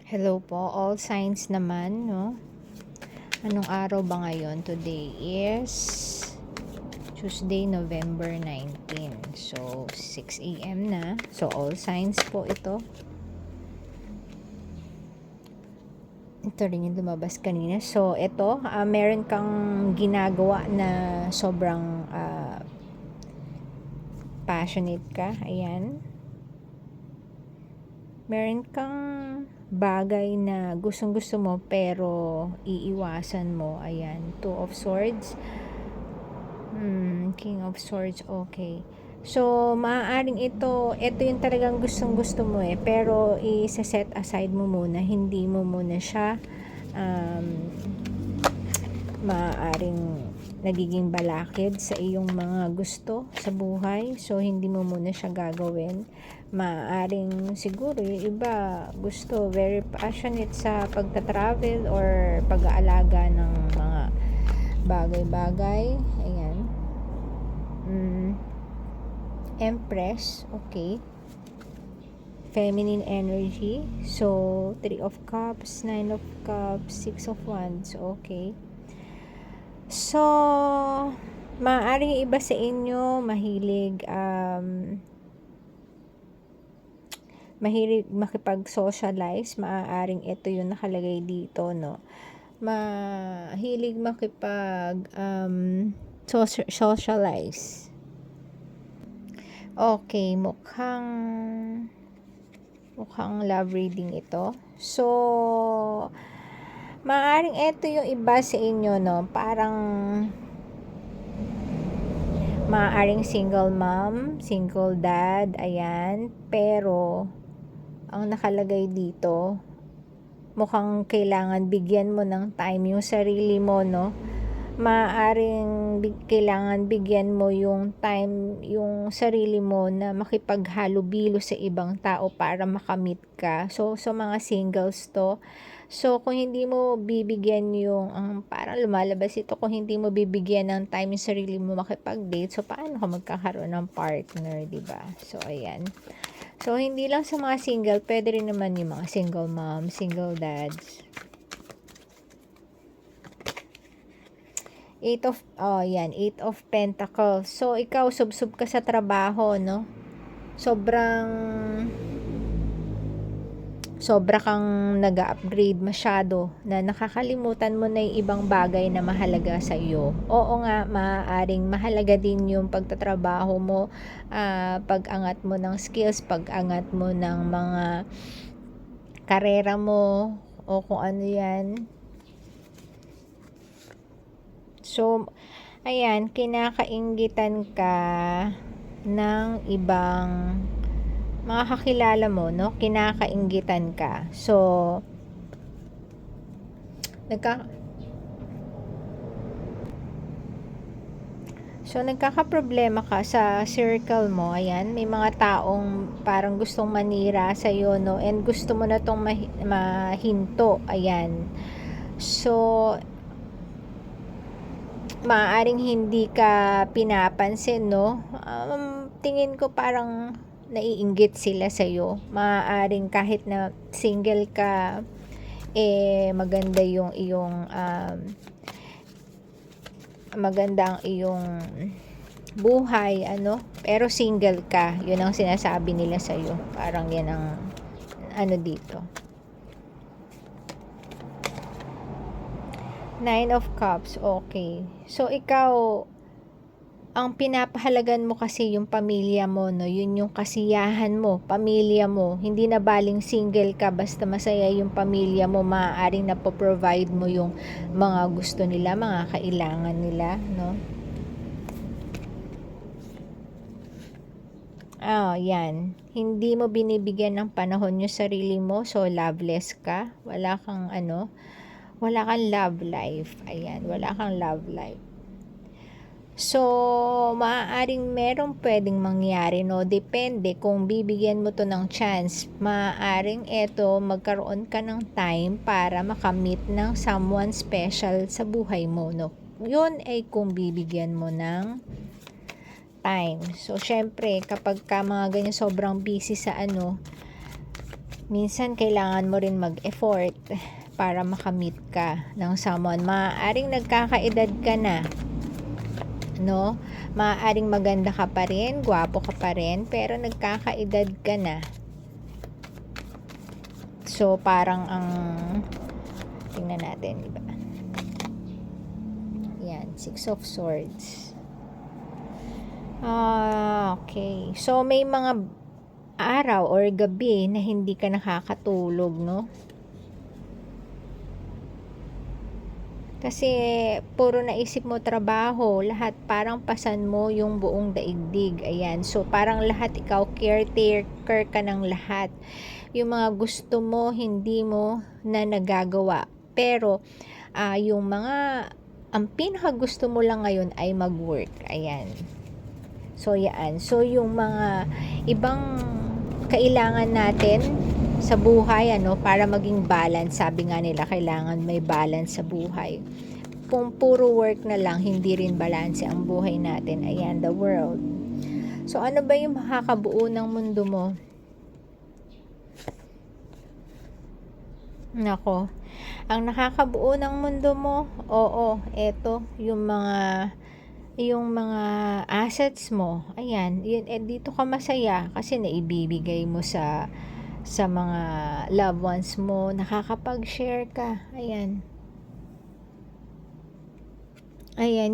Hello po, all signs naman, no? Anong araw ba ngayon? Today is Tuesday, November 19. So, 6 a.m. na. So, all signs po ito. Ito rin yung lumabas kanina. So, ito, meron kang ginagawa na sobrang passionate ka. Ayan. Meron kang bagay na gustong-gusto mo pero iiwasan mo. Ayan, Two of Swords. King of Swords, okay. So, maaaring ito yung talagang gustong-gusto mo pero i-set aside mo muna. Hindi mo muna siya maaaring nagiging balakid sa iyong mga gusto sa buhay. So, hindi mo muna siya gagawin. Maaaring siguro yung iba gusto, very passionate sa pagta-travel or pag-aalaga ng mga bagay-bagay. Ayan. Empress, okay. Feminine energy. So, 3 of Cups, 9 of Cups, 6 of Wands, okay. So, maaaring iba sa inyo mahilig makipag-socialize. Maaaring ito yung nakalagay dito, no? Mahilig socialize. Okay, mukhang love reading ito. So, maaaring ito yung iba sa inyo, no? Parang maaaring single mom, single dad, ayan. Pero, ang nakalagay dito, mukhang kailangan bigyan mo ng time yung sarili mo, no? Maaaring kailangan bigyan mo yung time, yung sarili mo na makipaghalubilo sa ibang tao para makamit ka. So mga singles to. So, kung hindi mo bibigyan yung, parang lumalabas ito, kung hindi mo bibigyan ng time yung sarili mo makipag-date, so paano ka magkakaroon ng partner, diba? So, ayan. So, hindi lang sa mga single, pwede rin naman yung mga single mom, single dads. 8 of Pentacles. So, ikaw, sub-sub ka sa trabaho, no? Sobra kang nag-upgrade masyado na nakakalimutan mo na yung ibang bagay na mahalaga sa iyo. Oo nga, maaaring mahalaga din yung pagtatrabaho mo, pag-angat mo ng skills, pag-angat mo ng mga karera mo, o kung ano yan. So, ayan, kinakainggitan ka ng ibang mga kakilala mo, no? Kinakainggitan ka. So, nagkakaproblema ka sa circle mo. Ayan, may mga taong parang gustong manira sa iyo, no? And gusto mo na tong mahinto. Ayan. So, maaaring hindi ka pinapansin, no? Tingin ko parang naiinggit sila sa'yo. Maaaring kahit na single ka, maganda yung iyong maganda ang iyong buhay, ano? Pero single ka, yun ang sinasabi nila sa'yo. Parang yan ang dito. 9 of Cups, okay. So, ikaw, ang pinapahalagan mo kasi yung pamilya mo, no? Yun yung kasiyahan mo, pamilya mo. Hindi na baling single ka, basta masaya yung pamilya mo, maaaring napoprovide mo yung mga gusto nila, mga kailangan nila, no? Yan. Hindi mo binibigyan ng panahon yung sarili mo, so loveless ka. Wala kang love life. Ayan, wala kang love life. So, maaaring merong pwedeng mangyari, no? Depende kung bibigyan mo to ng chance. Maaaring magkaroon ka ng time para makamit ng someone special sa buhay mo, no? Yun ay kung bibigyan mo ng time. So, syempre, kapag ka mga ganyan sobrang busy sa minsan kailangan mo rin mag-effort para makamit ka ng someone. Maaaring nagkakaedad ka na, no? Maaaring maganda ka pa rin, gwapo ka pa rin, pero nagkakaedad ka na. So, parang tingnan natin, diba? Yan, 6 of Swords. Okay. So, may mga araw or gabi na hindi ka nakakatulog, no? Kasi puro naisip mo trabaho, lahat parang pasan mo yung buong daigdig. Ayan. So, parang lahat ikaw caretaker ka ng lahat. Yung mga gusto mo, hindi mo na nagagawa. Pero, ang pinaka gusto mo lang ngayon ay mag-work. Ayan. So, yan. So, yung mga ibang kailangan natin sa buhay, para maging balance. Sabi nga nila, kailangan may balance sa buhay. Kung puro work na lang, hindi rin balance ang buhay natin. Ayan, the world. So, ano ba yung makakabuo ng mundo mo? Nako, ang nakakabuo ng mundo mo, eto, yung mga assets mo. Ayan, dito ka masaya kasi naibibigay mo sa mga loved ones mo, nakakapag-share ka. Ayan,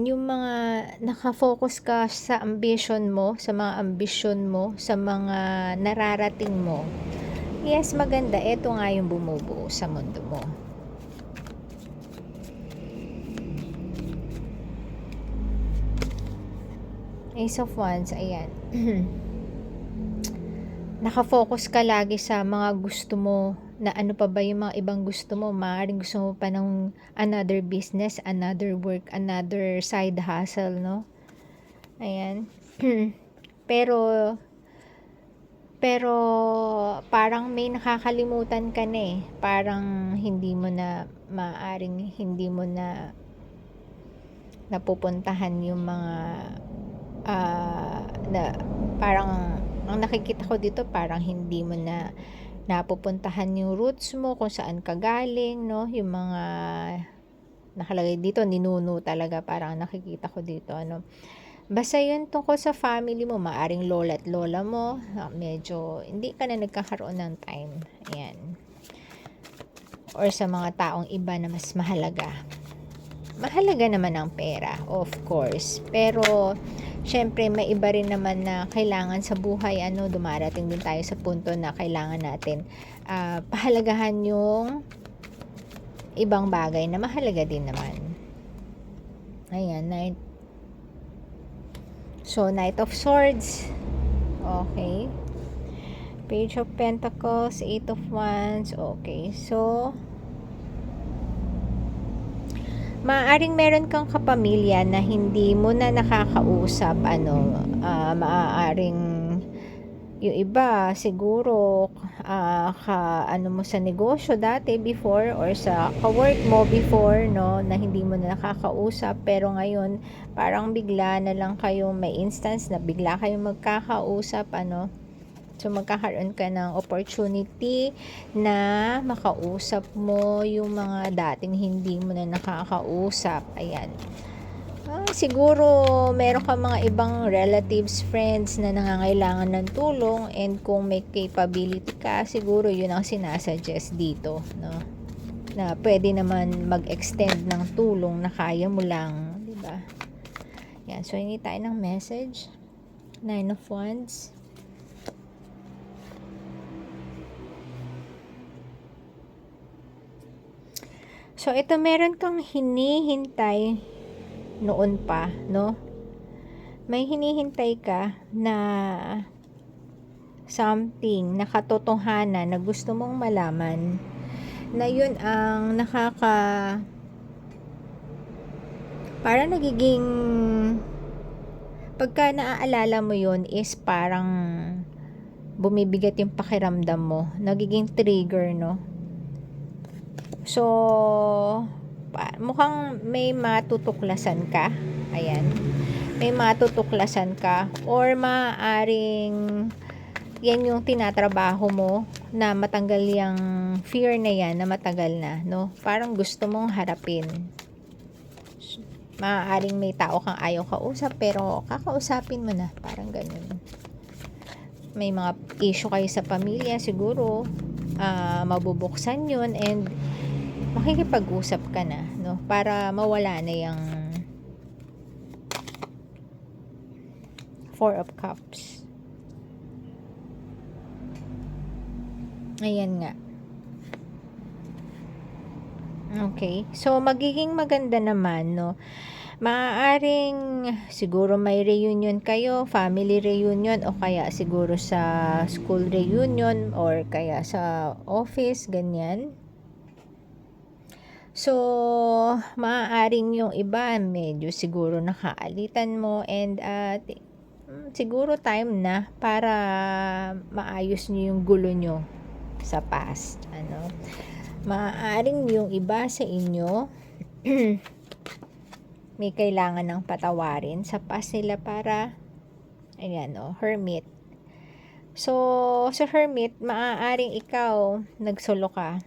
yung mga nakafocus ka sa ambition mo, sa mga ambisyon mo, sa mga nararating mo. Yes, maganda. Ito nga yung bumubuo sa mundo mo. Ace of Wands, ayan. Nakafocus ka lagi sa mga gusto mo, na ano pa ba yung mga ibang gusto mo. Maaaring gusto mo pa ng another business, another work, another side hustle, no? Ayan. Pero parang may nakakalimutan ka na eh. Parang hindi mo na napupuntahan yung mga na parang ang nakikita ko dito, parang hindi mo na napupuntahan yung roots mo, kung saan ka galing, no? Yung mga nakalagay dito, ninuno talaga, parang nakikita ko dito, Basta yun tungkol sa family mo, maaring lola at lola mo, medyo hindi ka na nagkakaroon ng time. Ayan. Or sa mga taong iba na mas mahalaga. Mahalaga naman ang pera, of course. Pero, syempre, may iba rin naman na kailangan sa buhay, dumarating din tayo sa punto na kailangan natin pahalagahan yung ibang bagay na mahalaga din naman. Ayan, Knight of Swords. Okay. Page of Pentacles, Eight of Wands. Okay. So, maaaring meron kang kapamilya na hindi mo na nakakausap. Maaaring yung iba siguro mo sa negosyo dati before, or sa ka-work mo before, no, na hindi mo na nakakausap, pero ngayon parang bigla na lang kayo, may instance na bigla kayong magkakausap, so magkakaroon ka ng opportunity na makausap mo yung mga dating hindi mo na nakakausap. Ayan. Siguro meron ka mga ibang relatives, friends na nangangailangan ng tulong, and kung may capability ka, siguro yun ang sinasuggest dito, no? Na pwede naman mag-extend ng tulong na kaya mo lang, di ba? Yan, so hingi tayo ng message. Nine of Wands. So ito, meron kang hinihintay noon pa, no? May hinihintay ka na something, na katotohanan na gusto mong malaman, na yun ang parang nagiging, pagka naaalala mo yun, is parang bumibigat yung pakiramdam mo, nagiging trigger, no? So, mukhang may matutuklasan ka. Ayan. May matutuklasan ka, or maaring yan yung tinatrabaho mo, na matanggal yung fear na yan na matagal na, no? Parang gusto mong harapin. Maaaring may tao kang ayaw kausap, pero kakausapin mo na. Parang ganun. May mga issue kayo sa pamilya, siguro, mabubuksan yun, and makikipag-usap ka na, no? Para mawala na yung Four of Cups. Ayan nga. Okay. So, magiging maganda naman, no? Maaaring siguro may reunion kayo, family reunion, o kaya siguro sa school reunion, or kaya sa office, ganyan. So, maaaring yung iba, medyo siguro nakaalitan mo, and siguro time na para maayos nyo yung gulo nyo sa past. Maaaring yung iba sa inyo may kailangan ng patawarin sa past nila para, ayan, Hermit. So, sa Hermit, maaaring ikaw nagsolo ka.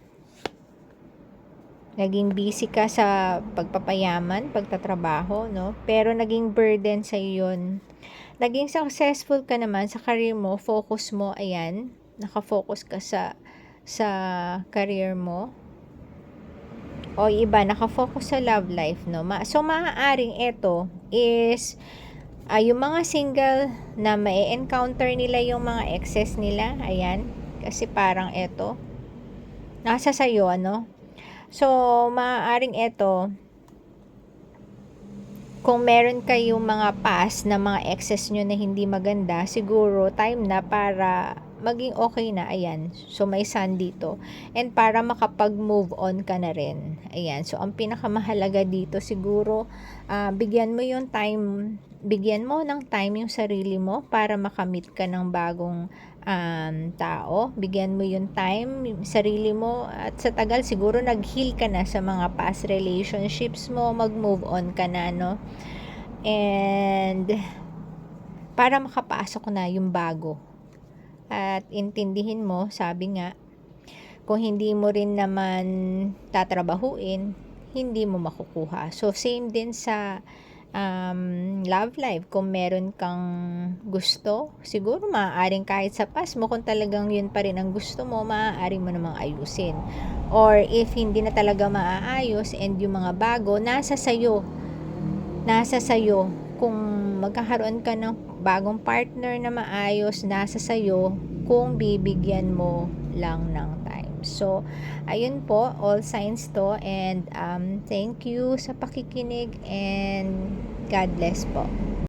Naging busy ka sa pagpapayaman, pagtatrabaho, no? Pero naging burden sa yun. Naging successful ka naman sa career mo, focus mo, ayan, nakafocus ka sa career mo. O iba, nakafocus sa love life, no? So, maaaring ito is yung mga single na ma-encounter nila yung mga exes nila, ayan. Kasi parang ito, nasa sayo, So, maaaring ito, kung meron kayong mga past na mga exes nyo na hindi maganda, siguro time na para maging okay na, ayan. So, may sun dito. And para makapag-move on ka na rin. Ayan. So, ang pinakamahalaga dito, siguro, bigyan mo ng time yung sarili mo para makamit ka ng bagong tao. Bigyan mo yung time, yung sarili mo, at sa tagal, siguro nag-heal ka na sa mga past relationships mo, mag-move on ka na, no? And, para makapasok na yung bago. At intindihin mo, sabi nga, kung hindi mo rin naman tatrabahuin, hindi mo makukuha. So, same din sa love life. Kung meron kang gusto, siguro maaaring kahit sa past mo, kung talagang yun pa rin ang gusto mo, maaaring mo namang ayusin. Or if hindi na talaga maaayos and yung mga bago, nasa sayo kung magkakaroon ka ng bagong partner na maayos, nasa sayo kung bibigyan mo lang ng time. So, ayun po, all signs to, and thank you sa pakikinig, and God bless po.